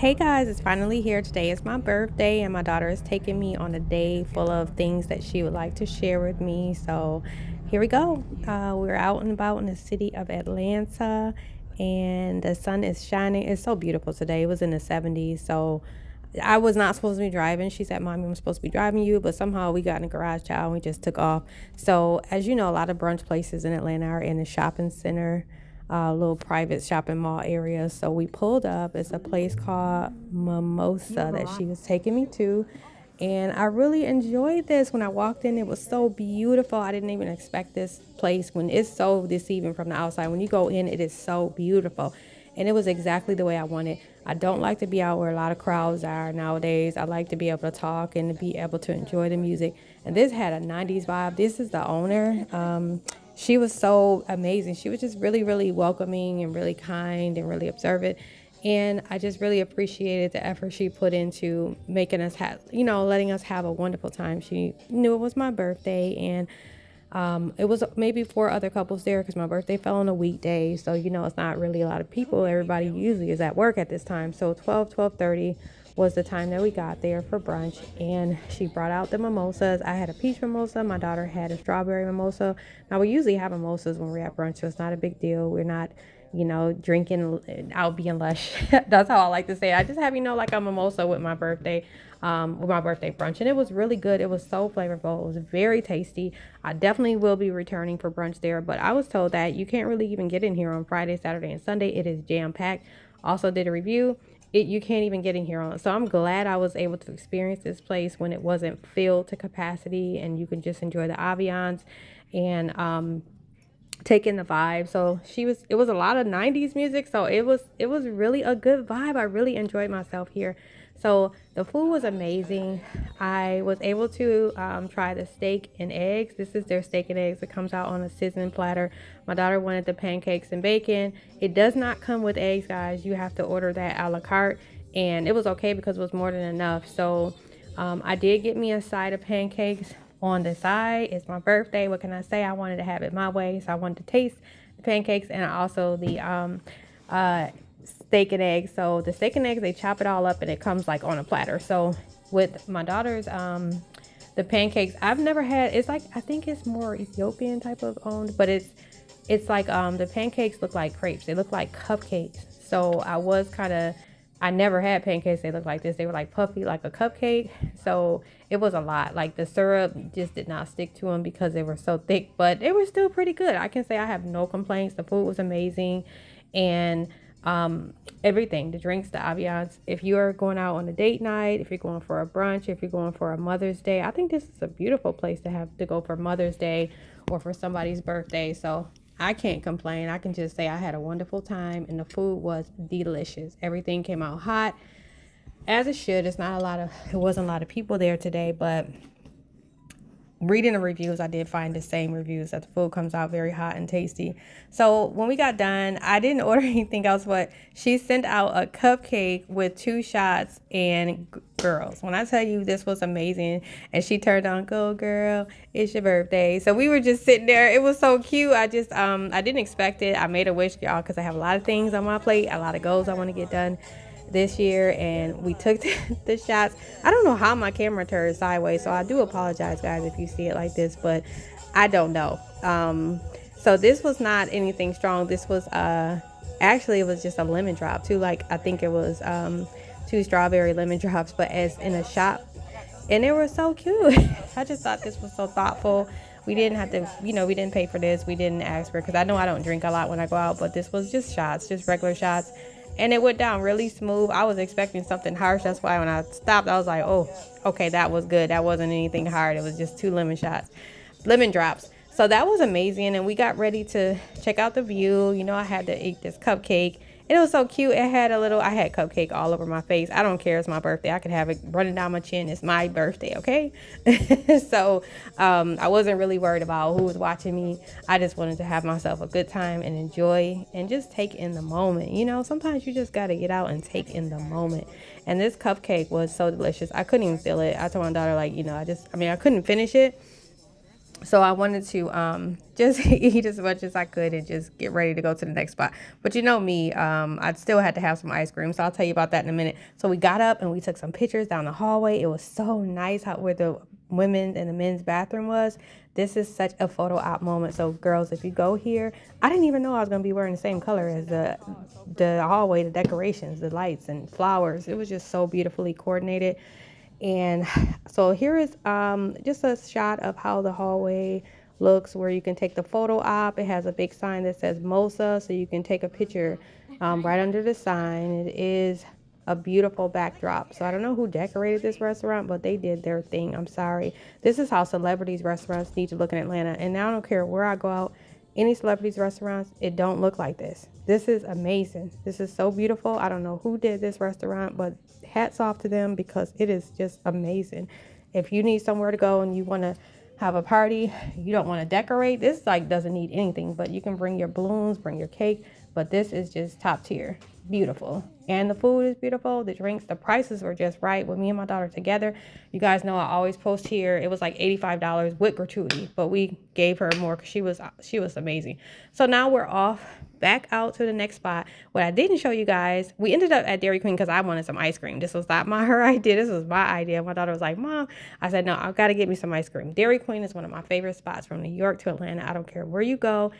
Hey guys, it's finally here. Today is my birthday, and my daughter is taking me on a day full of things that she would like to share with me. So here we go. We're out and about in the city of Atlanta, and the sun is shining. It's so beautiful today. It was in the 70s. So I was not supposed to be driving. She said, Mommy, I'm supposed to be driving you. But somehow we got in the garage, child, and we just took off. So, as you know, a lot of brunch places in Atlanta are in the shopping center, little private shopping mall area. So we pulled up. It's a place called Mimosa that she was taking me to. And I really enjoyed this. When I walked in, it was so beautiful. I didn't even expect this place when it's so deceiving from the outside. When you go in, it is so beautiful. And it was exactly the way I wanted. I don't like to be out where a lot of crowds are nowadays. I like to be able to talk and to be able to enjoy the music. And this had a 90s vibe. This is the owner. She was so amazing. She was just really, really welcoming and really kind and really observant. And I just really appreciated the effort she put into making us have, letting us have a wonderful time. She knew it was my birthday, and it was maybe four other couples there because my birthday fell on a weekday. So, it's not really a lot of people. Everybody usually is at work at this time. So 12:30 was the time that we got there for brunch. And she brought out the mimosas. I had a peach mimosa. My daughter had a strawberry mimosa. Now, we usually have mimosas when we're at brunch, so it's not a big deal. We're not drinking out being lush. That's how I like to say it. I just have, like a mimosa with my birthday brunch. And it was really good. It was so flavorful. It was very tasty. I definitely will be returning for brunch there. But I was told that you can't really even get in here on Friday, Saturday, and Sunday. It is jam-packed. Also did a review. You can't even get in here on. So I'm glad I was able to experience this place when it wasn't filled to capacity and you can just enjoy the ambiance and take in the vibe. So it was a lot of 90s music, so it was really a good vibe. I really enjoyed myself here. So the food was amazing. I was able to try the steak and eggs. This is their steak and eggs. It comes out on a sizzling platter. My daughter wanted the pancakes and bacon. It does not come with eggs, guys. You have to order that a la carte, and it was okay because it was more than enough. So I did get me a side of pancakes on the side. It's my birthday. What can I say? I wanted to have it my way. So I wanted to taste the pancakes and also the steak and eggs. So the steak and eggs, they chop it all up and it comes like on a platter. So with my daughter's the pancakes, I've never had, it's like, I think it's more Ethiopian type of owned, but it's like the pancakes look like crepes. They look like cupcakes. So I never had pancakes they look like this. They were like puffy, like a cupcake. So it was a lot. Like the syrup just did not stick to them because they were so thick, but they were still pretty good. I can say I have no complaints. The food was amazing, and everything, the drinks, the ambiance. If you are going out on a date night, if you're going for a brunch, if you're going for a Mother's Day, I think this is a beautiful place to have to go for Mother's Day or for somebody's birthday. So I can't complain. I can just say I had a wonderful time, and the food was delicious. Everything came out hot, as it should. It wasn't a lot of people there today, but reading the reviews, I did find the same reviews that the food comes out very hot and tasty. So when we got done, I didn't order anything else, but she sent out a cupcake with 2 shots, and girls, when I tell you this was amazing, and she turned on, "Go girl, it's your birthday." So we were just sitting there. It was so cute. I didn't expect it. I made a wish, y'all, because I have a lot of things on my plate, a lot of goals I want to get done this year, and we took the shots. I don't know how my camera turned sideways, so I do apologize, guys, if you see it like this, but I don't know. So this was not anything strong. This was actually, it was just a lemon drop too. Like, I think it was 2 strawberry lemon drops, but as in a shot, and they were so cute. I just thought this was so thoughtful. We didn't have to, we didn't pay for this. We didn't ask for it because I know I don't drink a lot when I go out, but this was just shots, just regular shots. And it went down really smooth. I was expecting something harsh. That's why when I stopped, I was like, oh, okay, that was good. That wasn't anything hard. It was just 2 lemon drops. So that was amazing. And we got ready to check out the view. I had to eat this cupcake. And it was so cute. I had cupcake all over my face. I don't care. It's my birthday. I could have it running down my chin. It's my birthday, okay? So I wasn't really worried about who was watching me. I just wanted to have myself a good time and enjoy and just take in the moment. Sometimes you just got to get out and take in the moment. And this cupcake was so delicious. I couldn't even feel it. I told my daughter, I couldn't finish it. So I wanted to just eat as much as I could and just get ready to go to the next spot. But you know me, I still had to have some ice cream. So I'll tell you about that in a minute. So we got up and we took some pictures down the hallway. It was so nice how where the women's and the men's bathroom was. This is such a photo op moment. So girls, if you go here, I didn't even know I was gonna be wearing the same color as the hallway, the decorations, the lights and flowers. It was just so beautifully coordinated. And so here is just a shot of how the hallway looks, where you can take the photo op. It has a big sign that says Mosa, so you can take a picture right under the sign. It is a beautiful backdrop. So I don't know who decorated this restaurant, but they did their thing. I'm sorry. This is how celebrities restaurants need to look in Atlanta. And now I don't care where I go out, any celebrities restaurants, it don't look like this. This is amazing. This is so beautiful. I don't know who did this restaurant, but hats off to them because it is just amazing. If you need somewhere to go and you want to have a party, you don't want to decorate, this like doesn't need anything, but you can bring your balloons, bring your cake, but this is just top tier. Beautiful. And the food is beautiful. The drinks, the prices were just right with me and my daughter together. You guys know I always post here. It was like $85 with gratuity, but we gave her more because she was amazing. So now we're off back out to the next spot. What I didn't show you guys, we ended up at Dairy Queen because I wanted some ice cream. This was not her idea. This was my idea. My daughter was like, Mom, I said, no, I've got to get me some ice cream. Dairy Queen is one of my favorite spots from New York to Atlanta. I don't care where you go.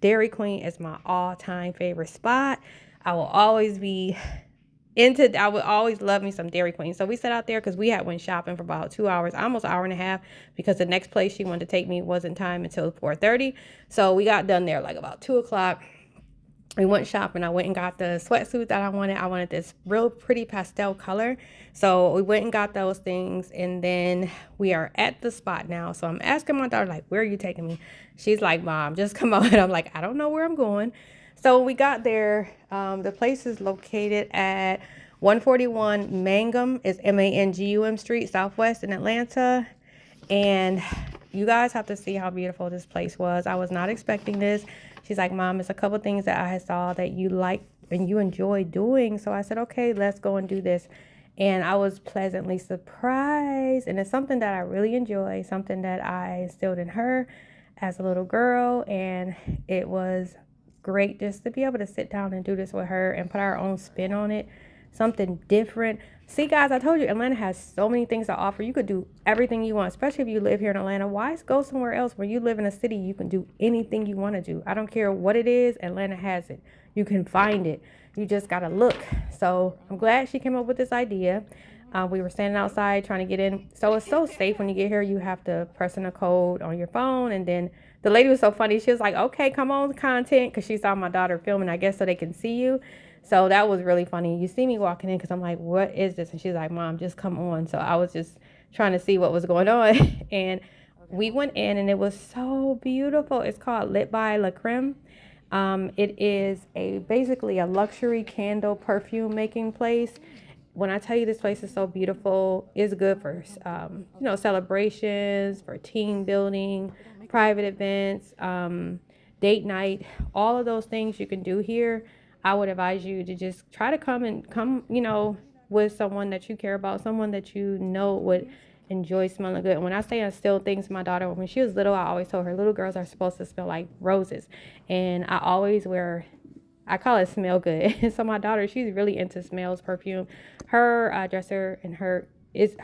Dairy Queen is my all-time favorite spot. I will always I would always love me some Dairy Queen. So we sat out there because we had went shopping for about 2 hours, almost an hour and a half, because the next place she wanted to take me wasn't time until 4:30. So we got done there like about 2 o'clock. We went shopping. I went and got the sweatsuit that I wanted. I wanted this real pretty pastel color. So we went and got those things. And then we are at the spot now. So I'm asking my daughter, like, where are you taking me? She's like, Mom, just come on. And I'm like, I don't know where I'm going. So we got there. The place is located at 141 Mangum. It's Mangum Street, Southwest in Atlanta. And you guys have to see how beautiful this place was. I was not expecting this. She's like, Mom, it's a couple things that I saw that you like and you enjoy doing. So I said, okay, let's go and do this. And I was pleasantly surprised. And it's something that I really enjoy, something that I instilled in her as a little girl. And it was great just to be able to sit down and do this with her and put our own spin on it, something different. See, guys, I told you Atlanta has so many things to offer. You could do everything you want, especially if you live here in Atlanta. Why go somewhere else where you live in a city? You can do anything you want to do. I don't care what it is. Atlanta has it. You can find it. You just got to look. So I'm glad she came up with this idea. We were standing outside trying to get in. So it's so safe when you get here. You have to press in a code on your phone. And then the lady was so funny. She was like, okay, come on, content. Because she saw my daughter filming, I guess, so they can see you. So that was really funny. You see me walking in because I'm like, what is this? And she's like, Mom, just come on. So I was just trying to see what was going on. And we went in and it was so beautiful. It's called Lit by La Creme. It is basically a luxury candle perfume making place. When I tell you this place is so beautiful, it's good for celebrations, for team building, private events, date night, all of those things you can do here. I would advise you to just try to come, with someone that you care about, someone that you know would enjoy smelling good. And when I say instill things to my daughter, when she was little, I always told her little girls are supposed to smell like roses. And I always I call it smell good. So my daughter, she's really into smells, perfume. Her dresser and her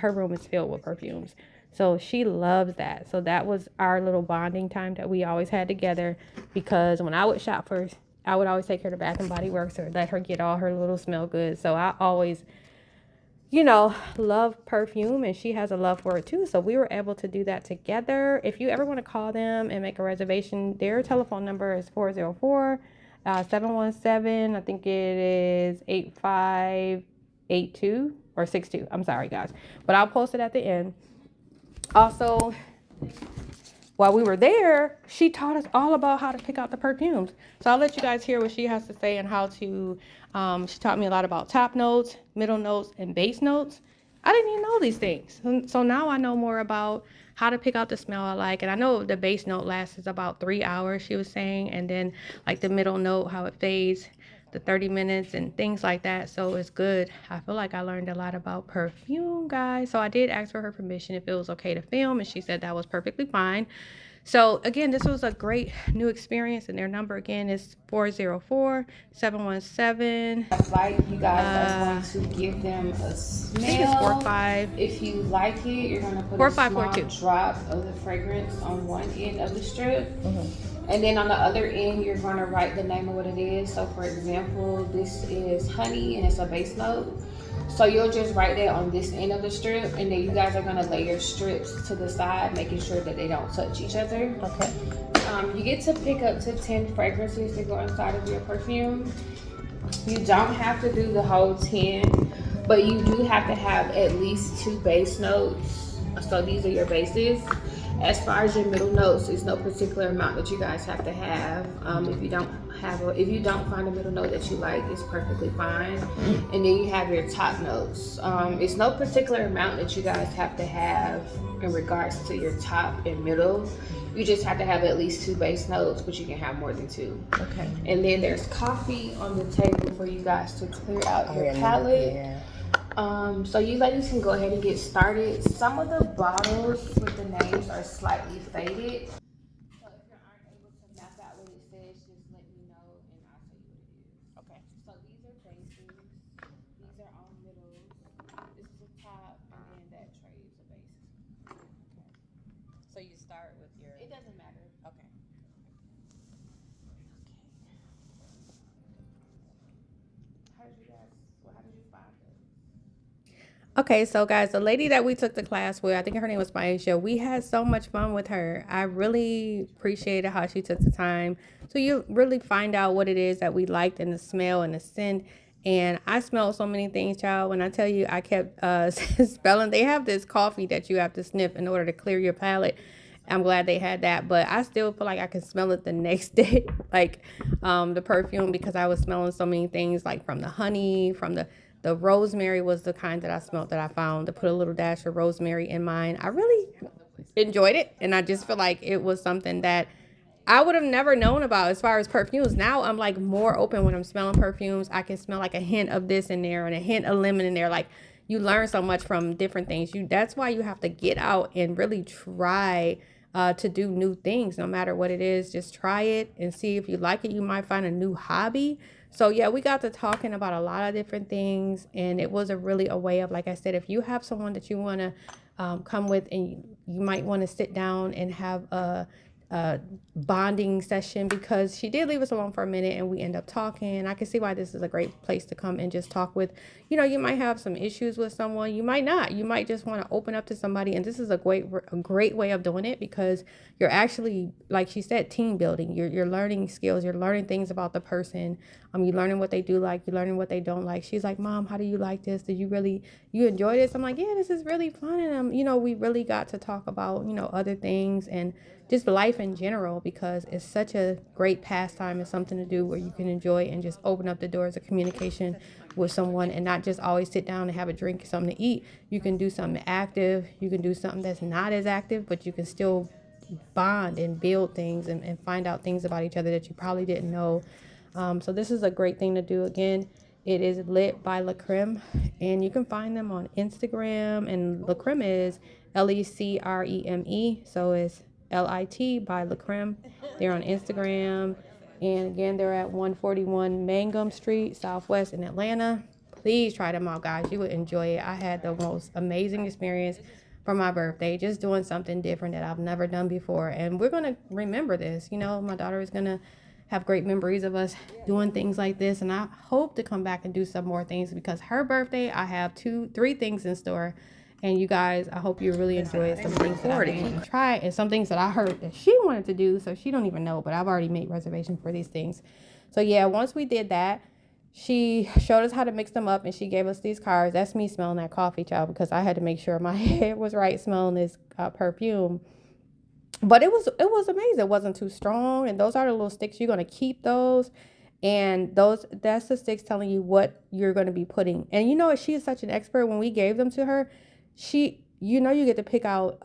room is filled with perfumes. So she loves that. So that was our little bonding time that we always had together, because when I would shop first, I would always take her to Bath and Body Works or let her get all her little smell goods. So I always, love perfume, and she has a love for it too. So we were able to do that together. If you ever want to call them and make a reservation, their telephone number is 404 717, I think it is 8582 or 62. I'm sorry, guys. But I'll post it at the end. Also, while we were there, she taught us all about how to pick out the perfumes. So I'll let you guys hear what she has to say and how to, she taught me a lot about top notes, middle notes, and base notes. I didn't even know these things. So now I know more about how to pick out the smell I like. And I know the base note lasts about 3 hours, she was saying. And then like the middle note, how it fades, the 30 minutes and things like that. So it's good. I feel like I learned a lot about perfume, guys. So I did ask for her permission if it was okay to film, and she said that was perfectly fine. So again, this was a great new experience, and their number again is 404-717. Like you guys are going to give them a smell. I think it's 45. If you like it, you're going to put a small drop of the fragrance on one end of the strip. And then on the other end, you're going to write the name of what it is. So for example, this is honey and it's a base note. So you'll just write that on this end of the strip, and then you guys are going to lay your strips to the side, making sure that they don't touch each other. Okay. You get to pick up to 10 fragrances that go inside of your perfume. You don't have to do the whole 10, but you do have to have at least 2 base notes. So these are your bases. As far as your middle notes, there's no particular amount that you guys have to have. If you don't find a middle note that you like, it's perfectly fine. And then you have your top notes. It's no particular amount that you guys have to have in regards to your top and middle. You just have to have at least 2 base notes, but you can have more than 2. Okay. And then there's coffee on the table for you guys to clear out your palette. Yeah. So you ladies can go ahead and get started. Some of the bottles with the names are slightly faded. So if you aren't able to map out what it says, just let me know and I'll tell you what it is. Okay. So these are bases. These are all middles. This is a top, and then that tray is a base. Okay. So you start with your... It doesn't matter. Okay. How did you find it? Okay, so guys, the lady that we took the class with, I think her name was Maisha, we had so much fun with her. I really appreciated how she took the time. So you really find out what it is that we liked in the smell and the scent. And I smelled so many things, child. When I tell you, I kept smelling. They have this coffee that you have to sniff in order to clear your palate. I'm glad they had that, but I still feel like I can smell it the next day, like the perfume, because I was smelling so many things, like from the honey, from the rosemary was the kind that I smelled that I found to put a little dash of rosemary in mine. I really enjoyed it, and I just feel like it was something that I would have never known about as far as perfumes. Now I'm like more open when I'm smelling perfumes. I can smell like a hint of this in there and a hint of lemon in there. Like, you learn so much from different things. That's why you have to get out and really try to do new things, no matter what it is. Just try it and see if you like it. You might find a new hobby. So yeah, we got to talking about a lot of different things, and it was really a way of, like I said, if you have someone that you want to come with, and you might want to sit down and have a bonding session, because she did leave us alone for a minute and we end up talking. I can see why this is a great place to come and just talk with. You might have some issues with someone, you might not, you might just want to open up to somebody, and this is a great way of doing it, because you're actually, like she said, team building. You're learning skills, you're learning things about the person. You're learning what they do like, you're learning what they don't like. She's like, Mom, how do you like this? Did you enjoy this? I'm like, yeah, this is really fun. And we really got to talk about other things and just life in general, because it's such a great pastime. It's something to do where you can enjoy and just open up the doors of communication with someone, and not just always sit down and have a drink, something to eat. You can do something active, you can do something that's not as active, but you can still bond and build things and find out things about each other that you probably didn't know. So this is a great thing to do. Again, it is lit by La Creme, and you can find them on Instagram, and La Creme is LECREME, so it's LIT by La Creme. They're on Instagram, and again, they're at 141 Mangum Street, Southwest in Atlanta. Please try them out, guys. You would enjoy it. I had the most amazing experience for my birthday, just doing something different that I've never done before, and we're going to remember this. My daughter is going to have great memories of us doing things like this, and I hope to come back and do some more things, because her birthday, I have 2-3 things in store. And you guys, I hope you really enjoy it. Some things that I want to try, and some things that I heard that she wanted to do, so she don't even know, but I've already made reservations for these things. So yeah, once we did that, she showed us how to mix them up, and she gave us these cards. That's me smelling that coffee, child, because I had to make sure my head was right smelling this perfume. But it was amazing. It wasn't too strong, and those are the little sticks. You're going to keep those, and that's the sticks telling you what you're going to be putting. And she is such an expert. When we gave them to her, you get to pick out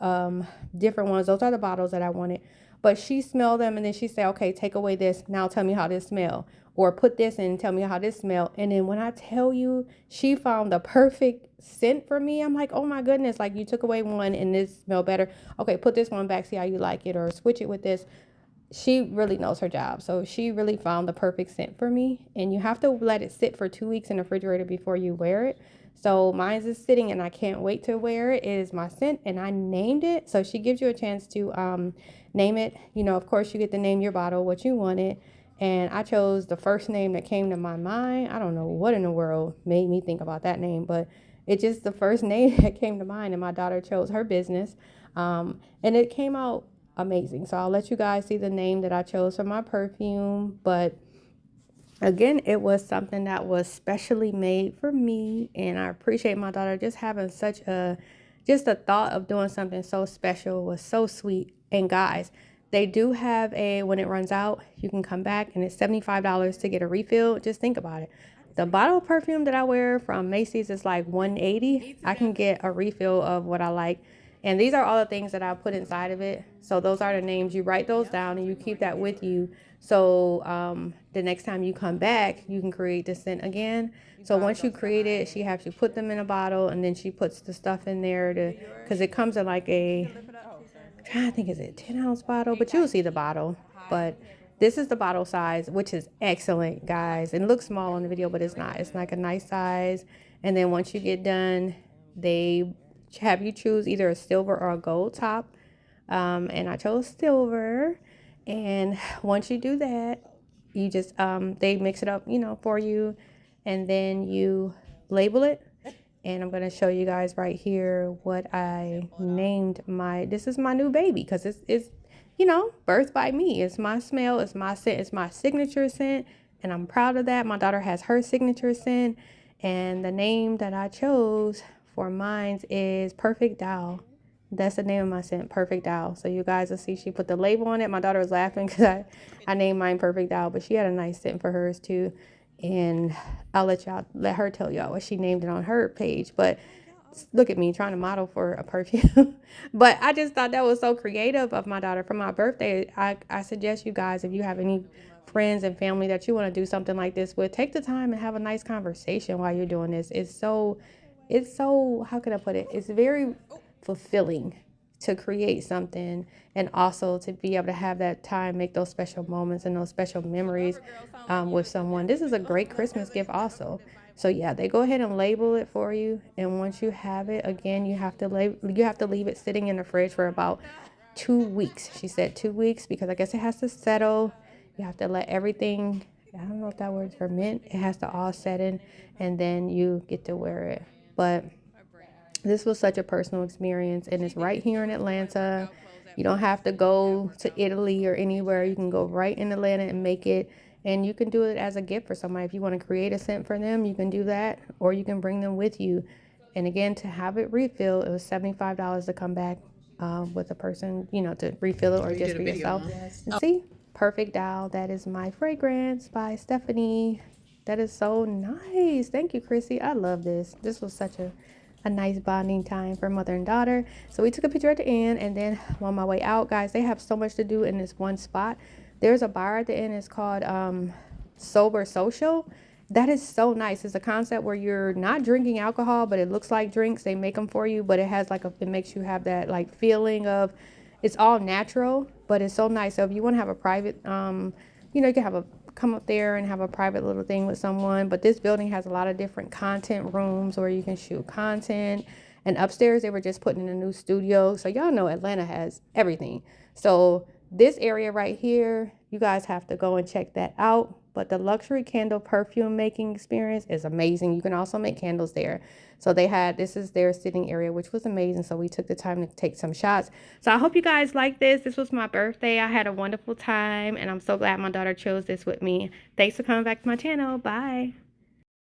different ones. Those are the bottles that I wanted, but she smelled them, and then she said, okay, take away this, now tell me how this smell. or put this and tell me how this smell. And then when I tell you, she found the perfect scent for me. I'm like, oh my goodness, like you took away one and this smell better. Okay, put this one back, see how you like it, or switch it with this. She really knows her job. So she really found the perfect scent for me. And you have to let it sit for 2 weeks in the refrigerator before you wear it. So mine's is sitting and I can't wait to wear it. It is my scent and I named it. So she gives you a chance to name it. You know, of course you get to name your bottle what you wanted. And I chose the first name that came to my mind. I don't know what in the world made me think about that name, but it's just the first name that came to mind. And my daughter chose her business. And it came out amazing. So I'll let you guys see the name that I chose for my perfume. But again, it was something that was specially made for me. And I appreciate my daughter just having such just the thought of doing something so special was so sweet. And guys, they do have when it runs out, you can come back and it's $75 to get a refill. Just think about it. The bottle of perfume that I wear from Macy's is like $180. I can get a refill of what I like. And these are all the things that I put inside of it. So those are the names. You write those down and you keep that with you. So the next time you come back, you can create the scent again. So once you create it, she has you put them in a bottle and then she puts the stuff in there because it comes in like I'm trying to think, is it a 10-ounce bottle? But you'll see the bottle. But this is the bottle size, which is excellent, guys. It looks small on the video, but it's not. It's like a nice size. And then once you get done, they have you choose either a silver or a gold top. And I chose silver. And once you do that, you just they mix it up, for you, and then you label it. And I'm going to show you guys right here what I named this is my new baby, because it's birthed by me. It's my smell, it's my scent, it's my signature scent, and I'm proud of that. My daughter has her signature scent, and the name that I chose for mine is Perfect Doll. That's the name of my scent, Perfect Doll. So you guys will see she put the label on it. My daughter was laughing because I named mine Perfect Doll, but she had a nice scent for hers too. And I'll let her tell y'all what she named it on her page. But look at me trying to model for a perfume. But I just thought that was so creative of my daughter. For my birthday, I suggest you guys, if you have any friends and family that you want to do something like this with, take the time and have a nice conversation while you're doing this. It's so, how can I put it? It's very fulfilling to create something and also to be able to have that time, make those special moments and those special memories with someone. This is a great Christmas gift also. So yeah, they go ahead and label it for you, and once you have it, again, you have to leave it sitting in the fridge for about 2 weeks. She said 2 weeks because I guess it has to settle. You have to let everything, I don't know if that word's ferment, it has to all set in, and then you get to wear it. But this was such a personal experience, and it's right here in Atlanta. You don't have to go to Italy or anywhere. You can go right in Atlanta and make it, and you can do it as a gift for somebody. If you want to create a scent for them, you can do that, or you can bring them with you. And again, to have it refill, it was $75 to come back with a person, to refill it or just for yourself. And see, Perfect Doll, that is my fragrance by Stephanie. That is so nice. Thank you, Chrissy. I love this. This was such a nice bonding time for mother and daughter. So we took a picture at the end, and then on my way out, guys, they have so much to do in this one spot. There's a bar at the end. It's called Sober Social. That is so nice. It's a concept where you're not drinking alcohol, but it looks like drinks. They make them for you, but it has it makes you have that like feeling of, it's all natural, but it's so nice. So if you want to have a private, you can come up there and have a private little thing with someone. But this building has a lot of different content rooms where you can shoot content. And upstairs, they were just putting in a new studio. So y'all know Atlanta has everything. So this area right here, you guys have to go and check that out. But the luxury candle perfume making experience is amazing. You can also make candles there. So this is their sitting area, which was amazing. So we took the time to take some shots. So I hope you guys like this. This was my birthday. I had a wonderful time, and I'm so glad my daughter chose this with me. Thanks for coming back to my channel. Bye.